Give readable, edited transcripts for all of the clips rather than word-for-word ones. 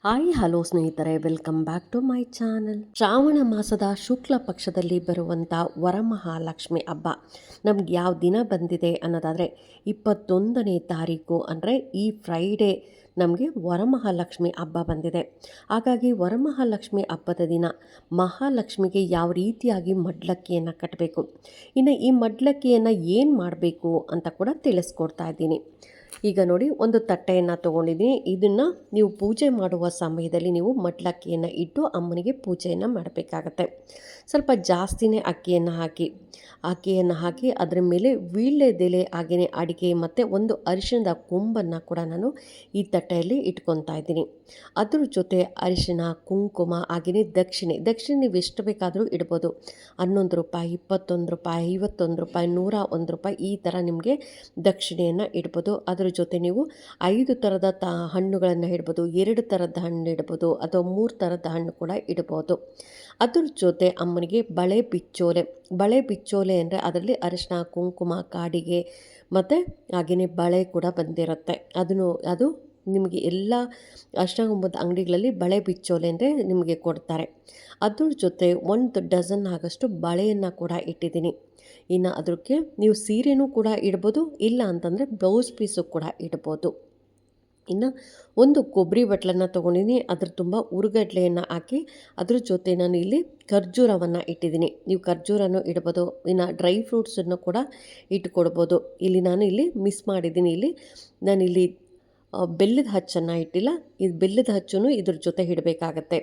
Hi hello ಸ್ನೇಹಿತರೆ, welcome back to my channel. ಶ್ರಾವಣ ಮಾಸದ ಶುಕ್ಲ ಪಕ್ಷದಲ್ಲಿ ಬರುವಂಥ ವರಮಹಾಲಕ್ಷ್ಮಿ ಹಬ್ಬ ನಮ್ಗೆ ಯಾವ ದಿನ ಬಂದಿದೆ ಅನ್ನೋದಾದರೆ 21ನೇ ತಾರೀಕು ಅಂದರೆ ಈ ಫ್ರೈಡೇ ನಮಗೆ ವರಮಹಾಲಕ್ಷ್ಮಿ ಹಬ್ಬ ಬಂದಿದೆ. ಹಾಗಾಗಿ ವರಮಹಾಲಕ್ಷ್ಮಿ ಹಬ್ಬದ ದಿನ ಮಹಾಲಕ್ಷ್ಮಿಗೆ ಯಾವ ರೀತಿಯಾಗಿ ಮಡ್ಲಕ್ಕಿಯನ್ನು ಕಟ್ಟಬೇಕು, ಇನ್ನು ಈ ಮಡ್ಲಕ್ಕಿಯನ್ನು ಏನು ಮಾಡಬೇಕು ಅಂತ ಕೂಡ ತಿಳಿಸ್ಕೊಡ್ತಾ ಇದ್ದೀನಿ. ಈಗ ನೋಡಿ, ಒಂದು ತಟ್ಟೆಯನ್ನು ತೊಗೊಂಡಿದ್ದೀನಿ. ಇದನ್ನು ನೀವು ಪೂಜೆ ಮಾಡುವ ಸಮಯದಲ್ಲಿ ನೀವು ಮಡ್ಲಕ್ಕಿಯನ್ನು ಇಟ್ಟು ಅಮ್ಮನಿಗೆ ಪೂಜೆಯನ್ನು ಮಾಡಬೇಕಾಗತ್ತೆ. ಸ್ವಲ್ಪ ಜಾಸ್ತಿನೇ ಅಕ್ಕಿಯನ್ನು ಹಾಕಿ ಅದರ ಮೇಲೆ ವೀಳ್ಯದೆಲೆ ಹಾಗೆಯೇ ಅಡಿಕೆ ಮತ್ತು ಒಂದು ಅರಿಶಿಣದ ಕೊಂಬನ್ನು ಕೂಡ ನಾನು ಈ ತಟ್ಟೆಯಲ್ಲಿ ಇಟ್ಕೊತಾ ಇದ್ದೀನಿ. ಅದ್ರ ಜೊತೆ ಅರಿಶಿಣ, ಕುಂಕುಮ ಹಾಗೆಯೇ ದಕ್ಷಿಣೆ ನೀವು ಎಷ್ಟು ಬೇಕಾದರೂ ಇಡ್ಬೋದು. 11 ರೂಪಾಯಿ, 21 ರೂಪಾಯಿ, 51 ರೂಪಾಯಿ, 101 ರೂಪಾಯಿ, ಈ ಥರ ನಿಮಗೆ ದಕ್ಷಿಣೆಯನ್ನು ಇಡ್ಬೋದು. ಅದ್ರ ಜೊತೆ ನೀವು 5 ಥರದ ಹಣ್ಣುಗಳನ್ನು ಇಡ್ಬೋದು, 2 ಥರದ ಹಣ್ಣು ಇಡ್ಬೋದು, ಅಥವಾ 3 ಥರದ ಹಣ್ಣು ಕೂಡ ಇಡ್ಬೋದು. ಅದ್ರ ಜೊತೆ ಅಮ್ಮನಿಗೆ ಬಳೆ ಬಿಚ್ಚೋಲೆ ಅಂದರೆ ಅದರಲ್ಲಿ ಅರಿಶಿಣ, ಕುಂಕುಮ, ಕಾಡಿಗೆ ಮತ್ತು ಹಾಗೆಯೇ ಬಳೆ ಕೂಡ ಬಂದಿರುತ್ತೆ. ಅದು ನಿಮಗೆ ಎಲ್ಲ ಅಷ್ಟಂಗುಂಬದ ಅಂಗಡಿಗಳಲ್ಲಿ ಬಳೆ ಬಿಚ್ಚೋಲೆ ಅಂದರೆ ನಿಮಗೆ ಕೊಡ್ತಾರೆ. ಅದ್ರ ಜೊತೆ 1 ಡಜನ್ ಆಗಷ್ಟು ಬಳೆಯನ್ನು ಕೂಡ ಇಟ್ಟಿದ್ದೀನಿ. ಇನ್ನು ಅದಕ್ಕೆ ನೀವು ಸೀರೆನೂ ಕೂಡ ಇಡ್ಬೋದು, ಇಲ್ಲ ಅಂತಂದರೆ ಬ್ಲೌಸ್ ಪೀಸು ಕೂಡ ಇಡ್ಬೋದು. ಇನ್ನು ಒಂದು ಕೊಬ್ಬರಿ ಬಟ್ಲನ್ನು ತೊಗೊಂಡಿದ್ದೀನಿ. ಅದ್ರ ತುಂಬ ಉರುಗಡ್ಲೆಯನ್ನು ಹಾಕಿ ಅದ್ರ ಜೊತೆ ನಾನು ಇಲ್ಲಿ ಖರ್ಜೂರವನ್ನು ಇಟ್ಟಿದ್ದೀನಿ. ನೀವು ಖರ್ಜೂರನೂ ಇಡ್ಬೋದು, ಇನ್ನು ಡ್ರೈ ಫ್ರೂಟ್ಸನ್ನು ಕೂಡ ಇಟ್ಕೊಡ್ಬೋದು. ನಾನು ಮಿಸ್ ಮಾಡಿದ್ದೀನಿ. ನಾನಿಲ್ಲಿ ಬೆಲ್ಲದ ಹಚ್ಚನ್ನು ಇಟ್ಟಿಲ್ಲ. ಇದು ಬೆಲ್ಲದ ಹಚ್ಚನ್ನು ಇದ್ರ ಜೊತೆ ಇಡಬೇಕಾಗತ್ತೆ.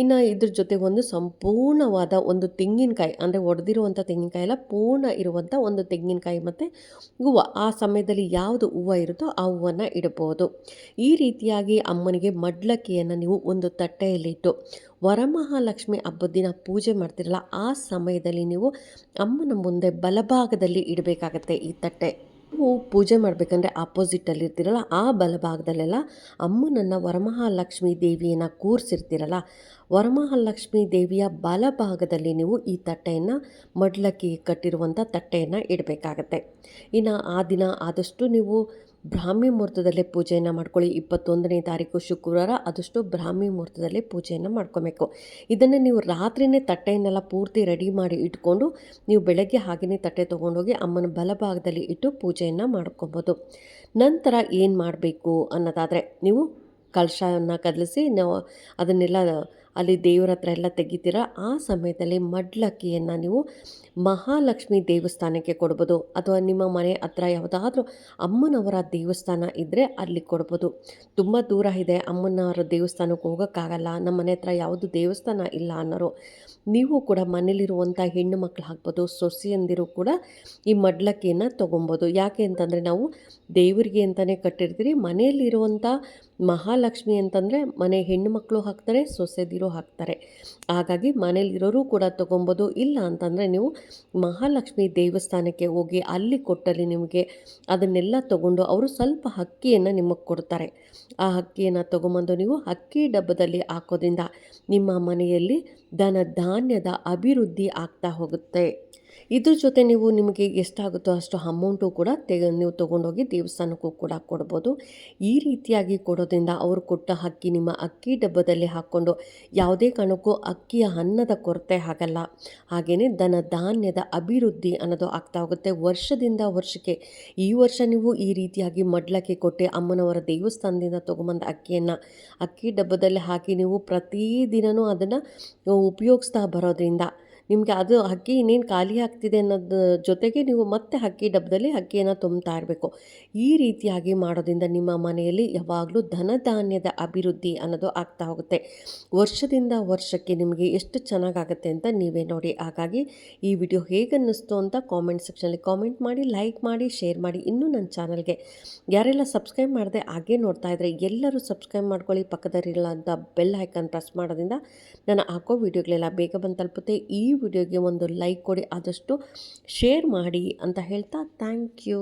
ಇನ್ನು ಇದ್ರ ಜೊತೆ ಒಂದು ಸಂಪೂರ್ಣವಾದ ಒಂದು ತೆಂಗಿನಕಾಯಿ, ಅಂದರೆ ಒಡೆದಿರುವಂಥ ತೆಂಗಿನಕಾಯಿ ಎಲ್ಲ ಪೂರ್ಣ ಇರುವಂಥ ಒಂದು ತೆಂಗಿನಕಾಯಿ ಮತ್ತು ಹೂವು, ಆ ಸಮಯದಲ್ಲಿ ಯಾವುದು ಹೂವು ಇರುತ್ತೋ ಆ ಹೂವನ್ನು ಇಡ್ಬೋದು. ಈ ರೀತಿಯಾಗಿ ಅಮ್ಮನಿಗೆ ಮಡ್ಲಕ್ಕಿಯನ್ನು ನೀವು ಒಂದು ತಟ್ಟೆಯಲ್ಲಿಟ್ಟು ವರಮಹಾಲಕ್ಷ್ಮಿ ಹಬ್ಬದ ದಿನ ಪೂಜೆ ಮಾಡ್ತಿರಲ್ಲ, ಆ ಸಮಯದಲ್ಲಿ ನೀವು ಅಮ್ಮನ ಮುಂದೆ ಬಲಭಾಗದಲ್ಲಿ ಇಡಬೇಕಾಗತ್ತೆ ಈ ತಟ್ಟೆ. ನೀವು ಪೂಜೆ ಮಾಡಬೇಕಂದ್ರೆ ಆಪೋಸಿಟಲ್ಲಿ ಇರ್ತೀರಲ್ಲ, ಆ ಬಲಭಾಗದಲ್ಲೆಲ್ಲ ಅಮ್ಮನನ್ನು ವರಮಹಾಲಕ್ಷ್ಮಿ ದೇವಿಯನ್ನು ಕೂರಿಸಿರ್ತೀರಲ್ಲ, ವರಮಹಾಲಕ್ಷ್ಮಿ ದೇವಿಯ ಬಲಭಾಗದಲ್ಲಿ ನೀವು ಈ ತಟ್ಟೆಯನ್ನು, ಮಡ್ಲಕ್ಕಿ ಕಟ್ಟಿರುವಂಥ ತಟ್ಟೆಯನ್ನು ಇಡಬೇಕಾಗತ್ತೆ. ಇನ್ನು ಆ ದಿನ ಆದಷ್ಟು ನೀವು ಬ್ರಾಹ್ಮಿ ಮುಹೂರ್ತದಲ್ಲೇ ಪೂಜೆಯನ್ನು ಮಾಡ್ಕೊಳ್ಳಿ. 21ನೇ ತಾರೀಕು ಶುಕ್ರವಾರ, ಆದಷ್ಟು ಬ್ರಾಹ್ಮಿ ಮುಹೂರ್ತದಲ್ಲೇ ಪೂಜೆಯನ್ನು ಮಾಡ್ಕೊಬೇಕು. ಇದನ್ನು ನೀವು ರಾತ್ರಿಯೇ ತಟ್ಟೆಯನ್ನೆಲ್ಲ ಪೂರ್ತಿ ರೆಡಿ ಮಾಡಿ ಇಟ್ಕೊಂಡು ನೀವು ಬೆಳಗ್ಗೆ ಹಾಗೆಯೇ ತಟ್ಟೆ ತೊಗೊಂಡೋಗಿ ಅಮ್ಮನ ಬಲಭಾಗದಲ್ಲಿ ಇಟ್ಟು ಪೂಜೆಯನ್ನು ಮಾಡ್ಕೊಬೋದು. ನಂತರ ಏನು ಮಾಡಬೇಕು ಅನ್ನೋದಾದರೆ, ನೀವು ಕಲಶವನ್ನು ಕದಲಿಸಿ ನಾವು ಅದನ್ನೆಲ್ಲ ಅಲ್ಲಿ ದೇವರ ಹತ್ರ ಎಲ್ಲ ತೆಗಿತೀರ. ಆ ಸಮಯದಲ್ಲಿ ಮಡ್ಲಕ್ಕಿಯನ್ನು ನೀವು ಮಹಾಲಕ್ಷ್ಮಿ ದೇವಸ್ಥಾನಕ್ಕೆ ಕೊಡ್ಬೋದು, ಅಥವಾ ನಿಮ್ಮ ಮನೆ ಹತ್ರ ಯಾವುದಾದ್ರೂ ಅಮ್ಮನವರ ದೇವಸ್ಥಾನ ಇದ್ದರೆ ಅಲ್ಲಿ ಕೊಡ್ಬೋದು. ತುಂಬ ದೂರ ಇದೆ, ಅಮ್ಮನವರ ದೇವಸ್ಥಾನಕ್ಕೆ ಹೋಗೋಕ್ಕಾಗಲ್ಲ, ನಮ್ಮ ಮನೆ ಹತ್ರ ಯಾವುದು ದೇವಸ್ಥಾನ ಇಲ್ಲ ಅನ್ನೋರು, ನೀವು ಕೂಡ ಮನೇಲಿರುವಂಥ ಹೆಣ್ಣು ಮಕ್ಕಳು ಹಾಕ್ಬೋದು, ಸೊಸೆಯಂದಿರು ಕೂಡ ಈ ಮಡ್ಲಕ್ಕಿಯನ್ನು ತೊಗೊಬೋದು. ಯಾಕೆ ಅಂತಂದರೆ ನಾವು ದೇವರಿಗೆ ಅಂತಲೇ ಕಟ್ಟಿರ್ತೀರಿ. ಮನೆಯಲ್ಲಿರುವಂಥ ಮಹಾಲಕ್ಷ್ಮಿ ಅಂತಂದರೆ ಮನೆ ಹೆಣ್ಣು ಮಕ್ಕಳು ಹಾಕ್ತಾರೆ, ಸೊಸೆದಿರು ಹಾಕ್ತಾರೆ. ಹಾಗಾಗಿ ಮನೇಲಿರೋರು ಕೂಡ ತೊಗೊಬೋದು. ಇಲ್ಲ ಅಂತಂದರೆ ನೀವು ಮಹಾಲಕ್ಷ್ಮಿ ದೇವಸ್ಥಾನಕ್ಕೆ ಹೋಗಿ ಅಲ್ಲಿ ಕೊಟ್ಟಲ್ಲಿ ನಿಮಗೆ ಅದನ್ನೆಲ್ಲ ತೊಗೊಂಡು ಅವರು ಸ್ವಲ್ಪ ಅಕ್ಕಿಯನ್ನು ನಿಮಗೆ ಕೊಡ್ತಾರೆ. ಆ ಅಕ್ಕಿಯನ್ನು ತೊಗೊಂಬಂದು ನೀವು ಅಕ್ಕಿ ಡಬ್ಬದಲ್ಲಿ ಹಾಕೋದ್ರಿಂದ ನಿಮ್ಮ ಮನೆಯಲ್ಲಿ ಧನ ಧಾನ್ಯದ ಅಭಿವೃದ್ಧಿ ಆಗ್ತಾ ಹೋಗುತ್ತೆ. ಇದ್ರ ಜೊತೆ ನಿಮಗೆ ಎಷ್ಟಾಗುತ್ತೋ ಅಷ್ಟು ಅಮೌಂಟು ಕೂಡ ನೀವು ತೊಗೊಂಡೋಗಿ ದೇವಸ್ಥಾನಕ್ಕೂ ಕೂಡ ಕೊಡ್ಬೋದು. ಈ ರೀತಿಯಾಗಿ ಕೊಡೋದ್ರಿಂದ ಅವರು ಕೊಟ್ಟ ಅಕ್ಕಿ ನಿಮ್ಮ ಅಕ್ಕಿ ಡಬ್ಬದಲ್ಲಿ ಹಾಕ್ಕೊಂಡು ಯಾವುದೇ ಕಾರಣಕ್ಕೂ ಅಕ್ಕಿಯ ಅನ್ನದ ಕೊರತೆ ಆಗಲ್ಲ. ಹಾಗೆಯೇ ಧನ ಧಾನ್ಯದ ಅಭಿವೃದ್ಧಿ ಅನ್ನೋದು ಆಗ್ತಾ ಹೋಗುತ್ತೆ ವರ್ಷದಿಂದ ವರ್ಷಕ್ಕೆ. ಈ ವರ್ಷ ನೀವು ಈ ರೀತಿಯಾಗಿ ಮಡ್ಲಕ್ಕಿ ಕೊಟ್ಟು ಅಮ್ಮನವರ ದೇವಸ್ಥಾನದಿಂದ ತೊಗೊಂಬಂದ ಅಕ್ಕಿಯನ್ನು ಅಕ್ಕಿ ಡಬ್ಬದಲ್ಲಿ ಹಾಕಿ ನೀವು ಪ್ರತಿದಿನವೂ ಅದನ್ನು ಉಪಯೋಗಿಸ್ತಾ ಬರೋದ್ರಿಂದ ನಿಮಗೆ ಅದು ಅಕ್ಕಿ ಇನ್ನೇನು ಖಾಲಿ ಆಗ್ತಿದೆ ಅನ್ನೋದ್ರ ಜೊತೆಗೆ ನೀವು ಮತ್ತೆ ಅಕ್ಕಿ ಡಬ್ಬದಲ್ಲಿ ಅಕ್ಕಿಯನ್ನು ತುಂಬ್ತಾ ಇರಬೇಕು. ಈ ರೀತಿಯಾಗಿ ಮಾಡೋದ್ರಿಂದ ನಿಮ್ಮ ಮನೆಯಲ್ಲಿ ಯಾವಾಗಲೂ ಧನಧಾನ್ಯದ ಅಭಿವೃದ್ಧಿ ಅನ್ನೋದು ಆಗ್ತಾ ಹೋಗುತ್ತೆ. ವರ್ಷದಿಂದ ವರ್ಷಕ್ಕೆ ನಿಮಗೆ ಎಷ್ಟು ಚೆನ್ನಾಗಾಗುತ್ತೆ ಅಂತ ನೀವೇ ನೋಡಿ. ಹಾಗಾಗಿ ಈ ವಿಡಿಯೋ ಹೇಗೆ ಅನ್ನಿಸ್ತು ಅಂತ ಕಾಮೆಂಟ್ ಸೆಕ್ಷನಲ್ಲಿ ಕಾಮೆಂಟ್ ಮಾಡಿ, ಲೈಕ್ ಮಾಡಿ, ಶೇರ್ ಮಾಡಿ. ಇನ್ನೂ ನನ್ನ ಚಾನಲ್ಗೆ ಯಾರೆಲ್ಲ ಸಬ್ಸ್ಕ್ರೈಬ್ ಮಾಡದೆ ಹಾಗೆ ನೋಡ್ತಾ ಇದ್ದರೆ ಎಲ್ಲರೂ ಸಬ್ಸ್ಕ್ರೈಬ್ ಮಾಡ್ಕೊಳ್ಳಿ. ಪಕ್ಕದಲ್ಲಿರೋಂಥ ಬೆಲ್ ಐಕಾನ್ ಪ್ರೆಸ್ ಮಾಡೋದ್ರಿಂದ ನಾನು ಹಾಕೋ ವಿಡಿಯೋಗಳೆಲ್ಲ ಬೇಗ ಬಂದು ತಲುಪುತ್ತೆ. ಈ ವಿಡಿಯೋಗೆ ಒಂದು ಲೈಕ್ ಕೊಡಿ, ಆದಷ್ಟು ಶೇರ್ ಮಾಡಿ ಅಂತ ಹೇಳ್ತಾ ಥ್ಯಾಂಕ್ ಯು.